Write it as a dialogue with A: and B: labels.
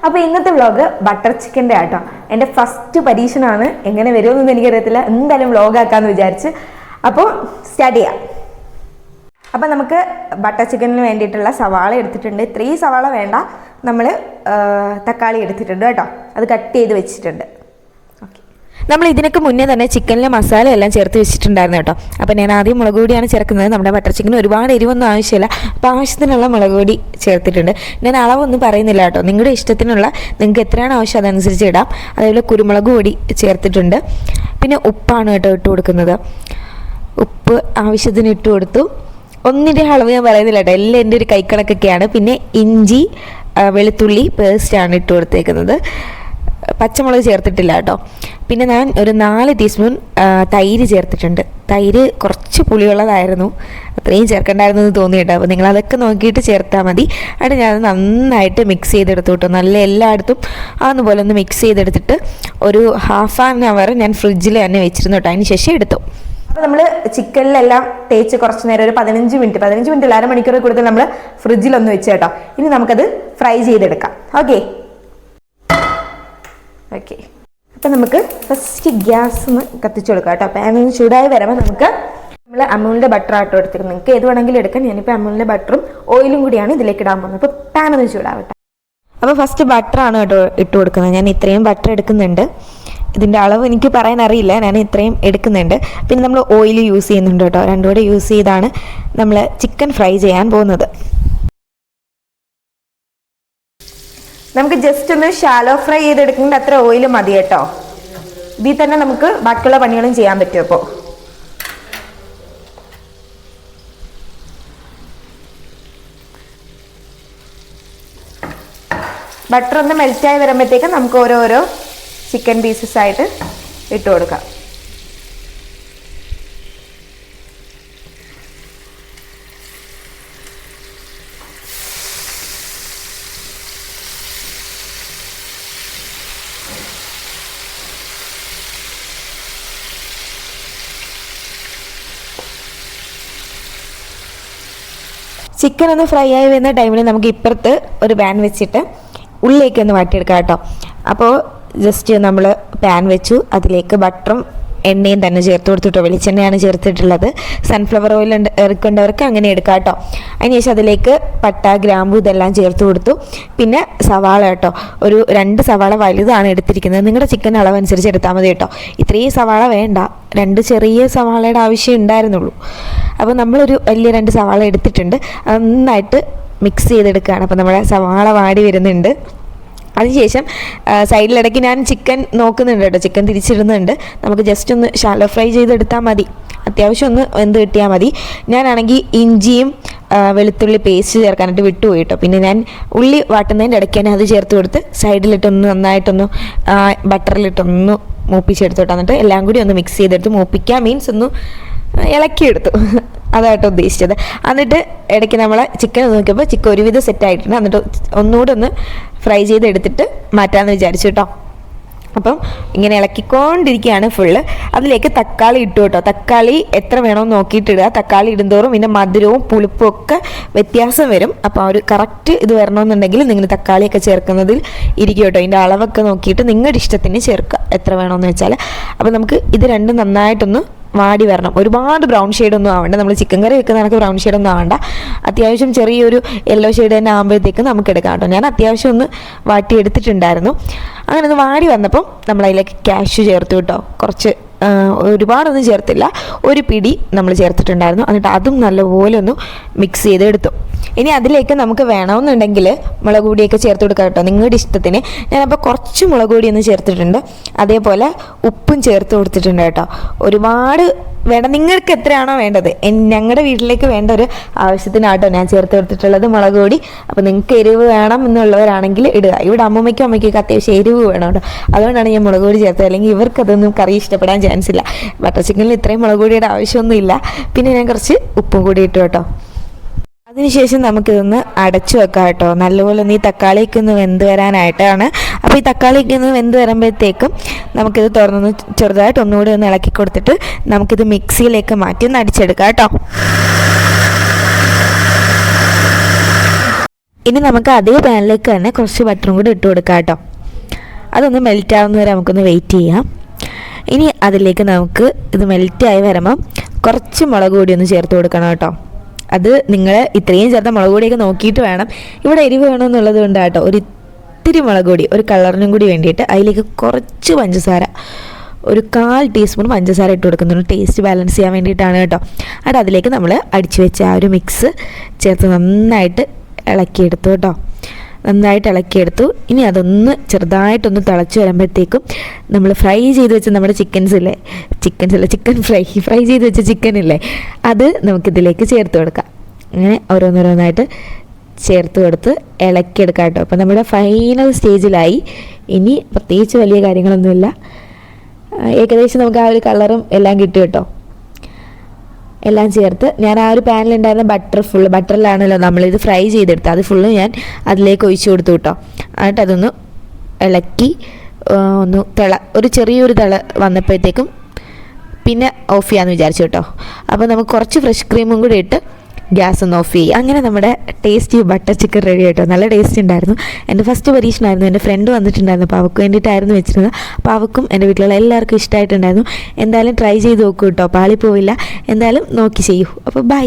A: അപ്പോൾ ഇന്നത്തെ vlog butter ചിക്കൻ്റെ ആട്ടോ. എൻ്റെ ഫസ്റ്റ് പരീക്ഷണമാണ്. എങ്ങനെ വരുമെന്നൊന്നും എനിക്കറിയത്തില്ല. എന്തായാലും വ്ളോഗ് ആക്കാമെന്ന് വിചാരിച്ച്. അപ്പോൾ സ്റ്റാർട്ട് ചെയ്യാം. അപ്പം നമുക്ക് ബട്ടർ ചിക്കനിന് വേണ്ടിയിട്ടുള്ള സവാള എടുത്തിട്ടുണ്ട്. ഇത്രയും സവാള വേണ്ട, നമ്മൾ തക്കാളി എടുത്തിട്ടുണ്ട് കേട്ടോ. അത് കട്ട് ചെയ്ത് വെച്ചിട്ടുണ്ട്. നമ്മൾ ഇതിനൊക്കെ മുന്നേ തന്നെ ചിക്കനിലെ മസാല എല്ലാം ചേർത്ത് വെച്ചിട്ടുണ്ടായിരുന്നു കേട്ടോ. അപ്പോൾ ഞാൻ ആദ്യം മുളക് പൊടിയാണ് ചേർക്കുന്നത്. നമ്മുടെ ബട്ടർ ചിക്കന് ഒരുപാട് എരിവൊന്നും ആവശ്യമില്ല. അപ്പോൾ ആവശ്യത്തിനുള്ള മുളക് പൊടി ചേർത്തിട്ടുണ്ട്. ഞാൻ അളവൊന്നും പറയുന്നില്ല കേട്ടോ. നിങ്ങളുടെ ഇഷ്ടത്തിനുള്ള, നിങ്ങൾക്ക് എത്രയാണ് ആവശ്യം അതനുസരിച്ച് ഇടാം. അതേപോലെ കുരുമുളക് പൊടി ചേർത്തിട്ടുണ്ട്. പിന്നെ ഉപ്പാണ് കേട്ടോ ഇട്ട് കൊടുക്കുന്നത്. ഉപ്പ് ആവശ്യത്തിന് ഇട്ട് കൊടുത്തു. ഒന്നിൻ്റെ അളവ് ഞാൻ പറയുന്നില്ല കേട്ടോ, എല്ലാം എൻ്റെ ഒരു കൈക്കണക്കൊക്കെയാണ്. പിന്നെ ഇഞ്ചി വെളുത്തുള്ളി പേസ്റ്റാണ് ഇട്ട് കൊടുത്തേക്കുന്നത്. പച്ചമുളക് ചേർത്തിട്ടില്ല കേട്ടോ. പിന്നെ ഞാൻ ഒരു 4 ടീസ്പൂൺ തൈര് ചേർത്തിട്ടുണ്ട്. തൈര് കുറച്ച് പുളിയുള്ളതായിരുന്നു, അത്രയും ചേർക്കണ്ടായിരുന്നു എന്ന് തോന്നി കേട്ടോ. അപ്പോൾ നിങ്ങൾ അതൊക്കെ നോക്കിയിട്ട് ചേർത്താൽ മതി. അവിടെ ഞാൻ നന്നായിട്ട് മിക്സ് ചെയ്തെടുത്തു കേട്ടോ. നല്ല എല്ലായിടത്തും അതുപോലെ ഒന്ന് മിക്സ് ചെയ്തെടുത്തിട്ട് ഒരു ഹാഫ് ആൻ അവർ ഞാൻ ഫ്രിഡ്ജിൽ തന്നെ വെച്ചിരുന്നു കേട്ടോ. അതിന് ശേഷം എടുത്തു. അപ്പോൾ നമ്മൾ ചിക്കനിലെല്ലാം തേച്ച് കുറച്ച് നേരം ഒരു 15 മിനിറ്റ് അരമണിക്കൂർ കൂടുതൽ നമ്മൾ ഫ്രിഡ്ജിലൊന്ന് വെച്ച് കേട്ടോ. ഇനി നമുക്കത് ഫ്രൈ ചെയ്തെടുക്കാം. ഓക്കെ. അപ്പം നമുക്ക് ഫസ്റ്റ് ഗ്യാസ് ഒന്ന് കത്തിച്ച് കൊടുക്കാം കേട്ടോ. പാൻ ഒന്ന് ചൂടായി വരുമ്പോൾ നമ്മൾ അമൂലിൻ്റെ ബട്ടർ ആട്ടോ എടുത്തിരുന്നത്. നിങ്ങൾക്ക് ഏത് വേണമെങ്കിലും എടുക്കാം. ഞാനിപ്പോൾ അമൂലിൻ്റെ ബട്ടറും ഓയിലും കൂടിയാണ് ഇതിലേക്ക് ഇടാൻ പോകുന്നത്. അപ്പോൾ പാൻ ഒന്ന് ചൂടാവട്ടെ. അപ്പോൾ ഫസ്റ്റ് ബട്ടറാണ് കേട്ടോ ഇട്ട് കൊടുക്കുന്നത്. ഞാൻ ഇത്രയും ബട്ടർ എടുക്കുന്നുണ്ട്. ഇതിൻ്റെ അളവ് എനിക്ക് പറയാൻ അറിയില്ല, ഞാൻ ഇത്രയും എടുക്കുന്നുണ്ട്. പിന്നെ നമ്മൾ ഓയിൽ യൂസ് ചെയ്യുന്നുണ്ട് കേട്ടോ. രണ്ടും കൂടെ യൂസ് ചെയ്താണ് നമ്മൾ ചിക്കൻ ഫ്രൈ ചെയ്യാൻ പോകുന്നത്. നമുക്ക് ജസ്റ്റ് ഒന്ന് ഷാലോ ഫ്രൈ ചെയ്തെടുക്കുന്നത് അത്ര ഓയിൽ മതി കേട്ടോ. ഇതിൽ തന്നെ നമുക്ക് ബാക്കിയുള്ള പണികളും ചെയ്യാൻ പറ്റും. അപ്പോൾ ബട്ടർ ഒന്ന് മെൽറ്റായി വരുമ്പോഴത്തേക്കും നമുക്ക് ഓരോരോ ചിക്കൻ പീസസ് ആയിട്ട് ഇട്ട് കൊടുക്കാം. ചിക്കൻ ഒന്ന് ഫ്രൈ ആയി വരുന്ന ടൈമിൽ നമുക്ക് ഇപ്പുറത്ത് ഒരു പാൻ വെച്ചിട്ട് ഉള്ളിലേക്ക് ഒന്ന് വാട്ടിയെടുക്കാം കേട്ടോ. അപ്പോൾ ജസ്റ്റ് നമ്മൾ പാൻ വെച്ചു, അതിലേക്ക് ബട്ടറും എണ്ണയും തന്നെ ചേർത്ത് കൊടുത്തിട്ടോ. വെളിച്ചെണ്ണയാണ് ചേർത്തിട്ടുള്ളത്. സൺഫ്ലവർ ഓയിൽ എടുക്കേണ്ടവർക്ക് അങ്ങനെ എടുക്കാം കേട്ടോ. അതിനുശേഷം അതിലേക്ക് പട്ട ഗ്രാമ്പു ഇതെല്ലാം ചേർത്ത് കൊടുത്തു. പിന്നെ സവാള കേട്ടോ, ഒരു 2 സവാള വലുതാണ് എടുത്തിരിക്കുന്നത്. നിങ്ങളുടെ ചിക്കൻ അളവനുസരിച്ച് എടുത്താൽ മതി കേട്ടോ. ഇത്രയും സവാള വേണ്ട, 2 ചെറിയ സവാളയുടെ ആവശ്യം ഉണ്ടായിരുന്നുള്ളൂ. അപ്പോൾ നമ്മളൊരു വലിയ 2 സവാള എടുത്തിട്ടുണ്ട്. നന്നായിട്ട് മിക്സ് ചെയ്തെടുക്കുകയാണ്. അപ്പോൾ നമ്മുടെ സവാള വാടി വരുന്നുണ്ട്. അതിനുശേഷം സൈഡിലിടയ്ക്ക് ഞാൻ ചിക്കൻ നോക്കുന്നുണ്ട് കേട്ടോ. ചിക്കൻ തിരിച്ചിടുന്നുണ്ട്. നമുക്ക് ജസ്റ്റ് ഒന്ന് ഷാലോ ഫ്രൈ ചെയ്തെടുത്താൽ മതി. അത്യാവശ്യം ഒന്ന് വെന്ത് കിട്ടിയാൽ മതി. ഞാനാണെങ്കിൽ ഇഞ്ചിയും വെളുത്തുള്ളി പേസ്റ്റ് ചേർക്കാനായിട്ട് വിട്ടുപോയി കേട്ടോ. പിന്നെ ഞാൻ ഉള്ളി വാട്ടുന്നതിൻ്റെ ഇടയ്ക്ക് തന്നെ അത് ചേർത്ത് കൊടുത്ത് സൈഡിലിട്ടൊന്ന് നന്നായിട്ടൊന്ന് ബട്ടറിലിട്ടൊന്ന് മൂപ്പിച്ചെടുത്തോട്ട്. എന്നിട്ട് എല്ലാം കൂടി ഒന്ന് മിക്സ് ചെയ്തെടുത്ത് മൂപ്പിക്കുക മീൻസ് ഒന്ന് ഇളക്കിയെടുത്തു. അതായിട്ട് ഉദ്ദേശിച്ചത്. എന്നിട്ട് ഇടയ്ക്ക് നമ്മൾ ചിക്കൻ നോക്കിയപ്പോൾ ചിക്കൻ ഒരുവിധം സെറ്റായിട്ടുണ്ട്. എന്നിട്ട് ഒന്നുകൂടെ ഒന്ന് ഫ്രൈ ചെയ്തെടുത്തിട്ട് മാറ്റാമെന്ന് വിചാരിച്ചു കേട്ടോ. അപ്പം ഇങ്ങനെ ഇളക്കിക്കൊണ്ടിരിക്കുകയാണ് ഫുള്ള്. അതിലേക്ക് തക്കാളി ഇട്ടു കേട്ടോ. തക്കാളി എത്ര വേണമെന്ന് നോക്കിയിട്ടിടുക. തക്കാളി ഇടുന്തോറും പിന്നെ മധുരവും പുളിപ്പും ഒക്കെ വ്യത്യാസം വരും. അപ്പോൾ ഒരു കറക്റ്റ് ഇത് വരണമെന്നുണ്ടെങ്കിൽ നിങ്ങൾ തക്കാളിയൊക്കെ ചേർക്കുന്നതിൽ ഇരിക്കും കേട്ടോ. ഇതിൻ്റെ അളവൊക്കെ നോക്കിയിട്ട് നിങ്ങളുടെ ഇഷ്ടത്തിന് ചേർക്കുക, എത്ര വേണമെന്ന് വെച്ചാൽ. അപ്പോൾ നമുക്ക് ഇത് രണ്ടും നന്നായിട്ടൊന്ന് വാടി വരണം. ഒരുപാട് ബ്രൗൺ ഷെയ്ഡൊന്നും ആവണ്ട. നമ്മൾ ചിക്കൻ കറി വെക്കുന്ന കണക്ക് ബ്രൗൺ ഷെയ്ഡൊന്നും ആവണ്ട. അത്യാവശ്യം ചെറിയൊരു യെല്ലോ ഷെയ്ഡ് തന്നെ ആകുമ്പോഴത്തേക്കും നമുക്ക് എടുക്കാം കേട്ടോ. ഞാൻ അത്യാവശ്യം ഒന്ന് വാട്ടി എടുത്തിട്ടുണ്ടായിരുന്നു. അങ്ങനെ ഒന്ന് വാടി വന്നപ്പം നമ്മൾ അതിലേക്ക് കാഷ്യൂ ചേർത്തു കേട്ടോ. കുറച്ച് ഒരുപാടൊന്നും ചേർത്തില്ല, ഒരു പിടി നമ്മൾ ചേർത്തിട്ടുണ്ടായിരുന്നു. എന്നിട്ട് അതും നല്ലപോലെ ഒന്ന് മിക്സ് ചെയ്തെടുത്തു. ഇനി അതിലേക്ക് നമുക്ക് വേണമെന്നുണ്ടെങ്കിൽ മുളക് പൊടിയൊക്കെ ചേർത്ത് കൊടുക്കാം കേട്ടോ, നിങ്ങളുടെ ഇഷ്ടത്തിന്. ഞാനപ്പോൾ കുറച്ച് മുളക് പൊടി ഒന്ന് ചേർത്തിട്ടുണ്ട്. അതേപോലെ ഉപ്പും ചേർത്ത് കൊടുത്തിട്ടുണ്ട് കേട്ടോ. ഒരുപാട് വേണ്ട, നിങ്ങൾക്ക് എത്രയാണോ വേണ്ടത്. ഞങ്ങളുടെ വീട്ടിലേക്ക് വേണ്ട ഒരു ആവശ്യത്തിനാട്ടോ ഞാൻ ചേർത്ത് കൊടുത്തിട്ടുള്ളത് മുളക് പൊടി. അപ്പോൾ നിങ്ങൾക്ക് എരിവ് വേണം എന്നുള്ളവരാണെങ്കിൽ ഇടുക. ഇവിടെ അമ്മയ്ക്കൊക്കെ അത്യാവശ്യം എരിവ് വേണം കേട്ടോ. അതുകൊണ്ടാണ് ഞാൻ മുളക് പൊടി ചേർത്തത്. അല്ലെങ്കിൽ ഇവർക്കതൊന്നും കറി ഇഷ്ടപ്പെടാൻ ചാൻസ് ഇല്ല. ബട്ടർ ചിക്കനിൽ ഇത്രയും മുളക് പൊടിയുടെ ആവശ്യമൊന്നുമില്ല. പിന്നെ ഞാൻ കുറച്ച് ഉപ്പും കൂടി ഇട്ടു കേട്ടോ. അതിനുശേഷം നമുക്കിതൊന്ന് അടച്ചു വെക്കാം കേട്ടോ. നല്ലപോലെ ഒന്ന് ഈ തക്കാളിയൊക്കെ ഒന്ന് വെന്ത് വരാനായിട്ടാണ്. അപ്പോൾ ഈ തക്കാളിയൊക്കെ ഒന്ന് വെന്ത് വരുമ്പോഴത്തേക്കും നമുക്കിത് തുറന്നൊന്ന് ചെറുതായിട്ട് ഒന്നുകൂടി ഒന്ന് ഇളക്കി കൊടുത്തിട്ട് നമുക്കിത് മിക്സിയിലേക്ക് മാറ്റി ഒന്ന് അടിച്ചെടുക്കാം കേട്ടോ. ഇനി നമുക്ക് അതേ പാനിലേക്ക് തന്നെ കുറച്ച് ബട്ടറും കൂടി ഇട്ട് കൊടുക്കാം കേട്ടോ. അതൊന്ന് മെൽറ്റ് ആവുന്നവരെ നമുക്കൊന്ന് വെയിറ്റ് ചെയ്യാം. ഇനി അതിലേക്ക് നമുക്ക് ഇത് മെൽറ്റായി വരുമ്പം കുറച്ച് മുളക് പൊടി ഒന്ന് ചേർത്ത് കൊടുക്കണം കേട്ടോ. അത് നിങ്ങൾ ഇത്രയും ചേർത്ത മുളക് പൊടിയൊക്കെ നോക്കിയിട്ട് വേണം. ഇവിടെ എരിവ് വേണമെന്നുള്ളത് കൊണ്ട് കേട്ടോ ഒരു ഇത്തിരി മുളക് പൊടി ഒരു കളറിനും കൂടി വേണ്ടിയിട്ട് അതിലേക്ക് കുറച്ച് പഞ്ചസാര, ഒരു 1/4 ടീസ്പൂൺ പഞ്ചസാര ഇട്ട് കൊടുക്കുന്നുണ്ട്, ടേസ്റ്റ് ബാലൻസ് ചെയ്യാൻ വേണ്ടിയിട്ടാണ് കേട്ടോ. അത് അതിലേക്ക് നമ്മൾ അടിച്ചു വെച്ച ആ ഒരു മിക്സ് ചേർത്ത് നന്നായിട്ട് ഇളക്കിയെടുത്തു കേട്ടോ. നന്നായിട്ട് ഇളക്കിയെടുത്തു. ഇനി അതൊന്ന് ചെറുതായിട്ടൊന്ന് തിളച്ച് വരുമ്പോഴത്തേക്കും നമ്മൾ ഫ്രൈ ചെയ്ത് വെച്ച നമ്മുടെ ചിക്കൻ ഫ്രൈ ചെയ്ത് വെച്ച ചിക്കനില്ലേ, അത് നമുക്കിതിലേക്ക് ചേർത്ത് കൊടുക്കാം. അങ്ങനെ ഓരോന്നോരോന്നായിട്ട് ചേർത്ത് കൊടുത്ത് ഇളക്കിയെടുക്കാം കേട്ടോ. അപ്പോൾ നമ്മുടെ ഫൈനൽ സ്റ്റേജിലായി. ഇനി പ്രത്യേകിച്ച് വലിയ കാര്യങ്ങളൊന്നുമില്ല, ഏകദേശം നമുക്ക് ആ ഒരു കളറും എല്ലാം കിട്ടും കേട്ടോ. എല്ലാം ചേർത്ത് ഞാൻ ആ ഒരു പാനിലുണ്ടായിരുന്ന ബട്ടറിലാണല്ലോ നമ്മളിത് ഫ്രൈ ചെയ്തെടുത്തത്, അത് ഫുള്ള് ഞാൻ അതിലേക്ക് ഒഴിച്ചു കൊടുത്തു കേട്ടോ. എന്നിട്ട് അതൊന്ന് ഇളക്കി ഒന്ന് ഒരു ചെറിയൊരു തിള വന്നപ്പോഴത്തേക്കും പിന്നെ ഓഫ് ചെയ്യാമെന്ന് വിചാരിച്ചു കേട്ടോ. അപ്പോൾ നമുക്ക് കുറച്ച് ഫ്രഷ് ക്രീമും കൂടി ഇട്ട് ഗ്യാസ് ഒന്ന് ഓഫ് ചെയ്യുക. അങ്ങനെ നമ്മുടെ ടേസ്റ്റി ബട്ടർ ചിക്കൻ റെഡി കേട്ടോ. നല്ല ടേസ്റ്റ് ഉണ്ടായിരുന്നു. എൻ്റെ ഫസ്റ്റ് പരീക്ഷണമായിരുന്നു. എൻ്റെ ഫ്രണ്ട് വന്നിട്ടുണ്ടായിരുന്നു, അപ്പോൾ അവൾക്ക് വേണ്ടിയിട്ടായിരുന്നു വെച്ചിരുന്നത്. അപ്പോൾ അവൾക്കും എൻ്റെ വീട്ടിലുള്ള എല്ലാവർക്കും ഇഷ്ടമായിട്ടുണ്ടായിരുന്നു. എന്തായാലും ട്രൈ ചെയ്ത് നോക്കൂ കേട്ടോ, പാളിപ്പോവില്ല. എന്തായാലും നോക്കി ചെയ്യൂ. അപ്പോൾ ബൈ.